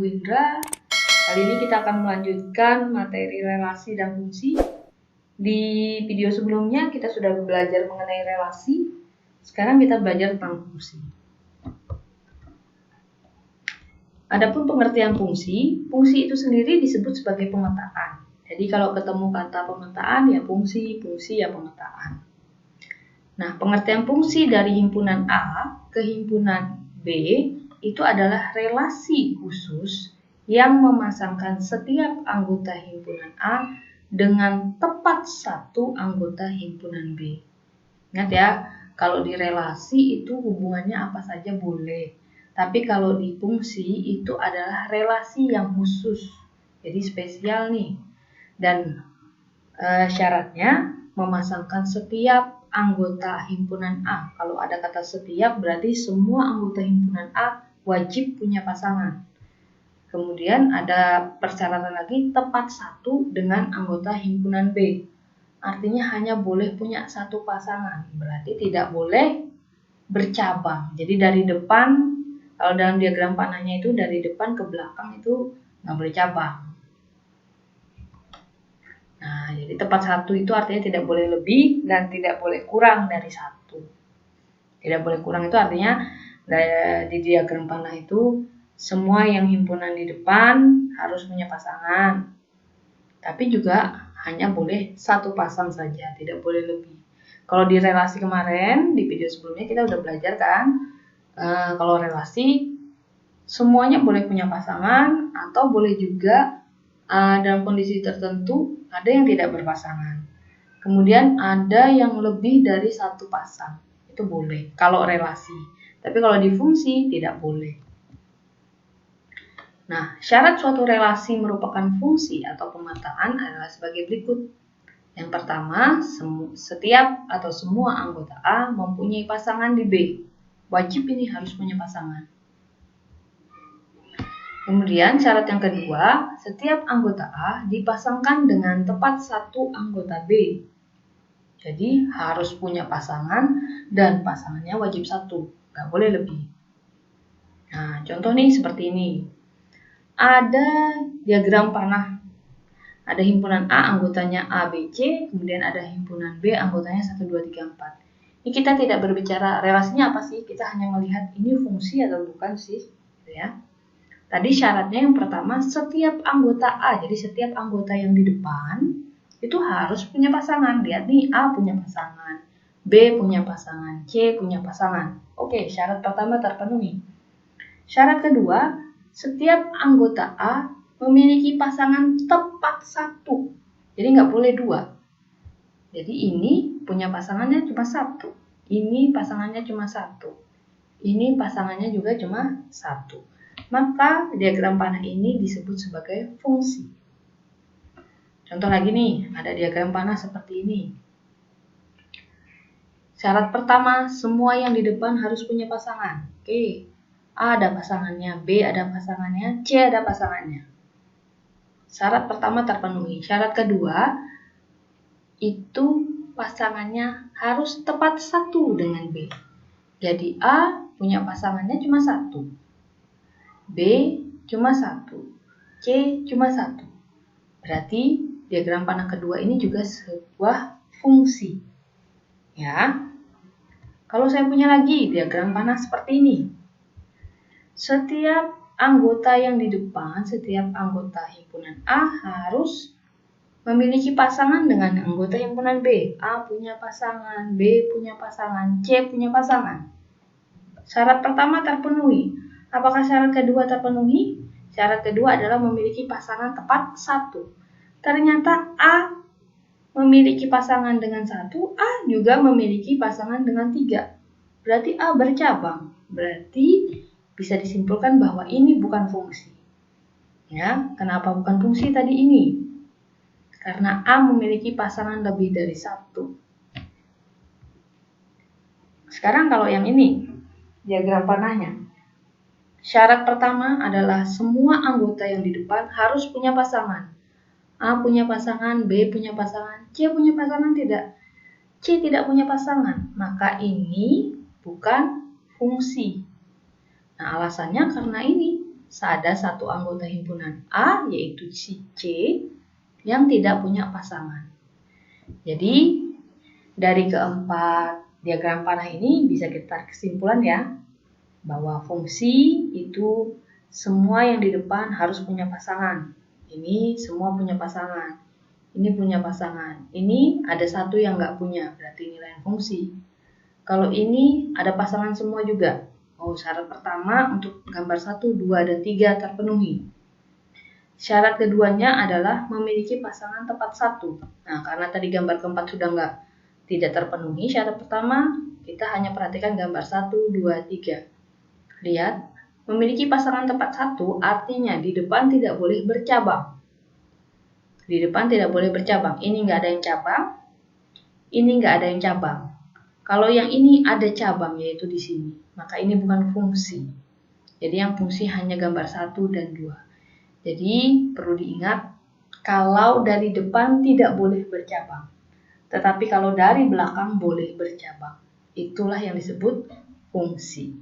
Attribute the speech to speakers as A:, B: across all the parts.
A: Ibu Indra. Kali ini kita akan melanjutkan materi relasi dan fungsi. Di video sebelumnya kita sudah belajar mengenai relasi. Sekarang kita belajar tentang fungsi. Adapun pengertian fungsi, fungsi itu sendiri disebut sebagai pemetaan. Jadi kalau ketemu kata pemetaan ya fungsi ya pemetaan. Nah, pengertian fungsi dari himpunan A ke himpunan B itu adalah relasi khusus yang memasangkan setiap anggota himpunan A dengan tepat satu anggota himpunan B. Ingat ya, kalau di relasi itu hubungannya apa saja boleh. Tapi kalau di fungsi itu adalah relasi yang khusus. Jadi spesial nih. Dan syaratnya memasangkan setiap anggota himpunan A. Kalau ada kata setiap berarti semua anggota himpunan A wajib punya pasangan. Kemudian ada persyaratan lagi tepat satu dengan anggota himpunan B. Artinya hanya boleh punya satu pasangan. Berarti tidak boleh bercabang. Jadi dari depan, kalau dalam diagram panahnya itu dari depan ke belakang itu nggak boleh cabang. Nah, jadi tepat satu itu artinya tidak boleh lebih dan tidak boleh kurang dari satu. Tidak boleh kurang itu artinya di diagram panah itu semua yang himpunan di depan harus punya pasangan. Tapi juga hanya boleh satu pasang saja, tidak boleh lebih. Kalau di relasi kemarin, di video sebelumnya kita udah belajar kan, kalau relasi semuanya boleh punya pasangan atau boleh juga dalam kondisi tertentu ada yang tidak berpasangan. Kemudian ada yang lebih dari satu pasang. Itu boleh kalau relasi. Tapi kalau di fungsi tidak boleh. Nah, syarat suatu relasi merupakan fungsi atau pemetaan adalah sebagai berikut. Yang pertama, setiap atau semua anggota A mempunyai pasangan di B. Wajib ini harus punya pasangan. Kemudian syarat yang kedua, setiap anggota A dipasangkan dengan tepat satu anggota B. Jadi harus punya pasangan dan pasangannya wajib satu, nggak boleh lebih. Nah, contoh nih seperti ini. Ada diagram panah. Ada himpunan A anggotanya A, B, C, kemudian ada himpunan B anggotanya 1, 2, 3, 4. Ini kita tidak berbicara relasinya apa sih, kita hanya melihat ini fungsi atau bukan sih, ya. Tadi syaratnya yang pertama setiap anggota A, jadi setiap anggota yang di depan itu harus punya pasangan. Lihat nih, A punya pasangan, B punya pasangan, C punya pasangan. Oke, syarat pertama terpenuhi. Syarat kedua, setiap anggota A memiliki pasangan tepat satu. Jadi nggak boleh dua. Jadi ini punya pasangannya cuma satu. Ini pasangannya cuma satu. Ini pasangannya juga cuma satu. Maka diagram panah ini disebut sebagai fungsi. Contoh lagi nih, ada diagram panah seperti ini. Syarat pertama, semua yang di depan harus punya pasangan. Oke, A ada pasangannya, B ada pasangannya, C ada pasangannya. Syarat pertama terpenuhi. Syarat kedua, itu pasangannya harus tepat satu dengan B. Jadi A punya pasangannya cuma satu. B cuma satu. C cuma satu. Berarti diagram panah kedua ini juga sebuah fungsi. Ya. Kalau saya punya lagi diagram panah seperti ini. Setiap anggota yang di depan, setiap anggota himpunan A harus memiliki pasangan dengan anggota himpunan B. A punya pasangan, B punya pasangan, C punya pasangan. Syarat pertama terpenuhi. Apakah syarat kedua terpenuhi? Syarat kedua adalah memiliki pasangan tepat satu. Ternyata A memiliki pasangan dengan satu, A juga memiliki pasangan dengan tiga. Berarti A bercabang. Berarti bisa disimpulkan bahwa ini bukan fungsi. Ya, kenapa bukan fungsi tadi ini? Karena A memiliki pasangan lebih dari satu. Sekarang kalau yang ini, diagram panahnya. Syarat pertama adalah semua anggota yang di depan harus punya pasangan. A punya pasangan, B punya pasangan, C punya pasangan tidak. C tidak punya pasangan, maka ini bukan fungsi. Nah, alasannya karena ini ada satu anggota himpunan A, yaitu si C, yang tidak punya pasangan. Jadi, dari keempat diagram panah ini bisa kita tarik kesimpulan ya, bahwa fungsi itu semua yang di depan harus punya pasangan. Ini semua punya pasangan. Ini punya pasangan. Ini ada satu yang nggak punya, berarti ini lain fungsi. Kalau ini ada pasangan semua juga. Oh, syarat pertama untuk gambar 1, 2, dan 3 terpenuhi. Syarat keduanya adalah memiliki pasangan tepat satu. Nah, karena tadi gambar keempat sudah tidak terpenuhi, syarat pertama kita hanya perhatikan gambar 1, 2, 3. Lihat, memiliki pasangan tepat satu artinya di depan tidak boleh bercabang. Di depan tidak boleh bercabang. Ini nggak ada yang cabang, ini nggak ada yang cabang. Kalau yang ini ada cabang, yaitu di sini, maka ini bukan fungsi. Jadi yang fungsi hanya gambar 1 dan 2. Jadi perlu diingat, kalau dari depan tidak boleh bercabang. Tetapi kalau dari belakang boleh bercabang. Itulah yang disebut fungsi.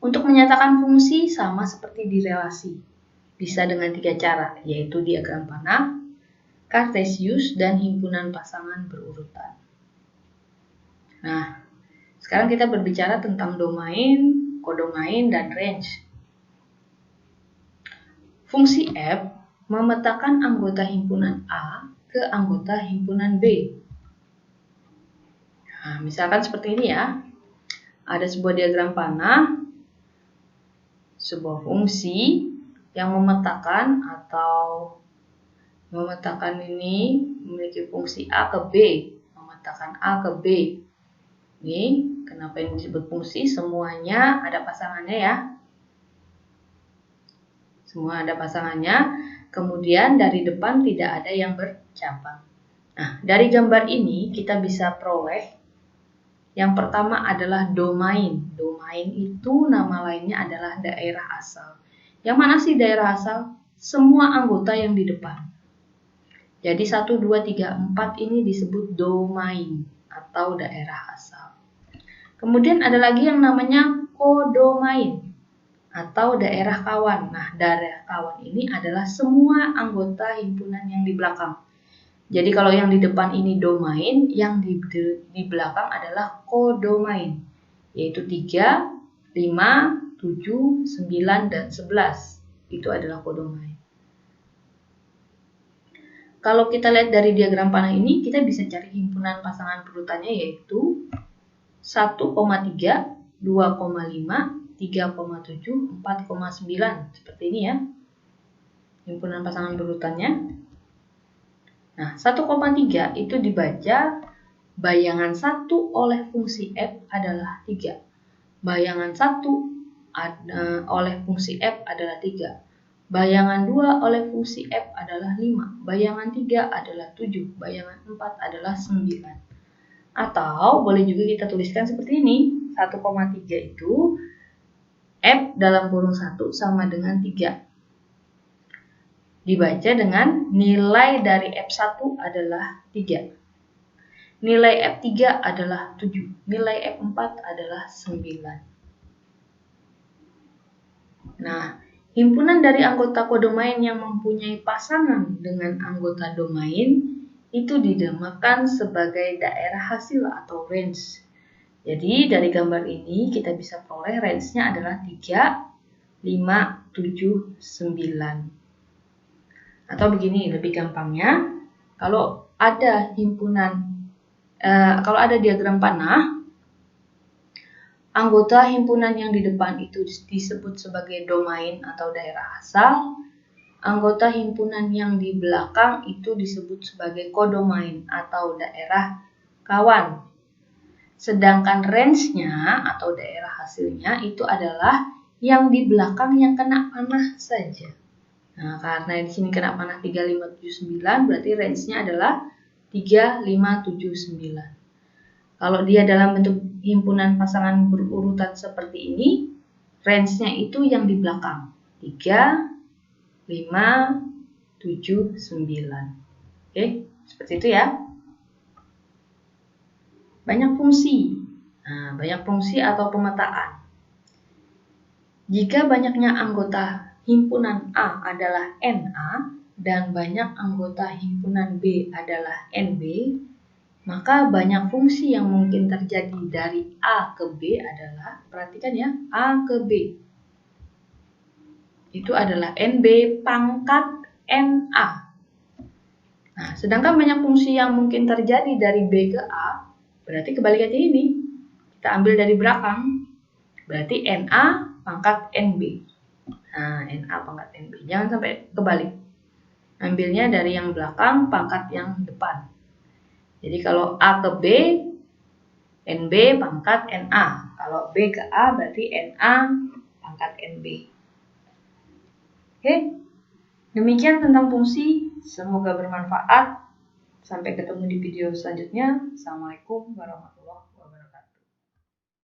A: Untuk menyatakan fungsi sama seperti di relasi. Bisa dengan 3 cara, yaitu diagram panah, Cartesius, dan himpunan pasangan berurutan. Nah, sekarang kita berbicara tentang domain, kodomain, dan range. Fungsi F memetakan anggota himpunan A ke anggota himpunan B. Nah, misalkan seperti ini ya. Ada sebuah diagram panah, sebuah fungsi yang memetakan ini memiliki fungsi A ke B, memetakan A ke B. Ini kenapa ini disebut fungsi? Semuanya ada pasangannya ya. Semua ada pasangannya. Kemudian dari depan tidak ada yang bercabang. Nah, dari gambar ini kita bisa peroleh yang pertama adalah domain. Domain itu nama lainnya adalah daerah asal. Yang mana sih daerah asal? Semua anggota yang di depan. Jadi 1, 2, 3, 4 ini disebut domain atau daerah asal. Kemudian ada lagi yang namanya kodomain atau daerah kawan. Nah, daerah kawan ini adalah semua anggota himpunan yang di belakang. Jadi kalau yang di depan ini domain, yang di belakang adalah kodomain, yaitu 3, 5, 7, 9, dan 11. Itu adalah kodomain. Kalau kita lihat dari diagram panah ini, kita bisa cari himpunan pasangan berurutannya, yaitu 1,3, 2,5, 3,7, 4,9. Seperti ini ya, himpunan pasangan berurutannya. Nah, 1,3 itu dibaca bayangan 1 oleh fungsi F adalah 3. Bayangan 1 oleh fungsi F adalah 3. Bayangan 2 oleh fungsi F adalah 5. Bayangan 3 adalah 7. Bayangan 4 adalah 9. Atau boleh juga kita tuliskan seperti ini. 1,3 itu F dalam kurung 1 sama dengan 3. Dibaca dengan nilai dari F1 adalah 3. Nilai F3 adalah 7. Nilai F4 adalah 9. Nah, himpunan dari anggota kodomain yang mempunyai pasangan dengan anggota domain itu dinamakan sebagai daerah hasil atau range. Jadi dari gambar ini kita bisa peroleh range-nya adalah 3, 5, 7, 9. Atau begini, lebih gampangnya, kalau ada diagram panah, anggota himpunan yang di depan itu disebut sebagai domain atau daerah asal. Anggota himpunan yang di belakang itu disebut sebagai kodomain atau daerah kawan. Sedangkan range-nya atau daerah hasilnya itu adalah yang di belakang yang kena panah saja. Nah, karena di sini kena panah 3, 5, 7, 9, berarti range-nya adalah 3, 5, 7, 9. Kalau dia dalam bentuk himpunan pasangan berurutan seperti ini, range-nya itu yang di belakang. 3, 5, 7, 9. Oke, seperti itu ya. Banyak fungsi. Nah, banyak fungsi atau pemetaan. Jika banyaknya anggota himpunan A adalah NA dan banyak anggota himpunan B adalah NB, maka banyak fungsi yang mungkin terjadi dari A ke B adalah, perhatikan ya, A ke B. Itu adalah NB pangkat NA. Nah, sedangkan banyak fungsi yang mungkin terjadi dari B ke A, berarti kebalikannya ini. Kita ambil dari belakang, berarti NA pangkat NB. Nah, NA pangkat NB. Jangan sampai kebalik. Ambilnya dari yang belakang pangkat yang depan. Jadi kalau A ke B, NB pangkat NA. Kalau B ke A berarti NA pangkat NB. Oke, demikian tentang fungsi. Semoga bermanfaat. Sampai ketemu di video selanjutnya. Assalamualaikum warahmatullahi wabarakatuh.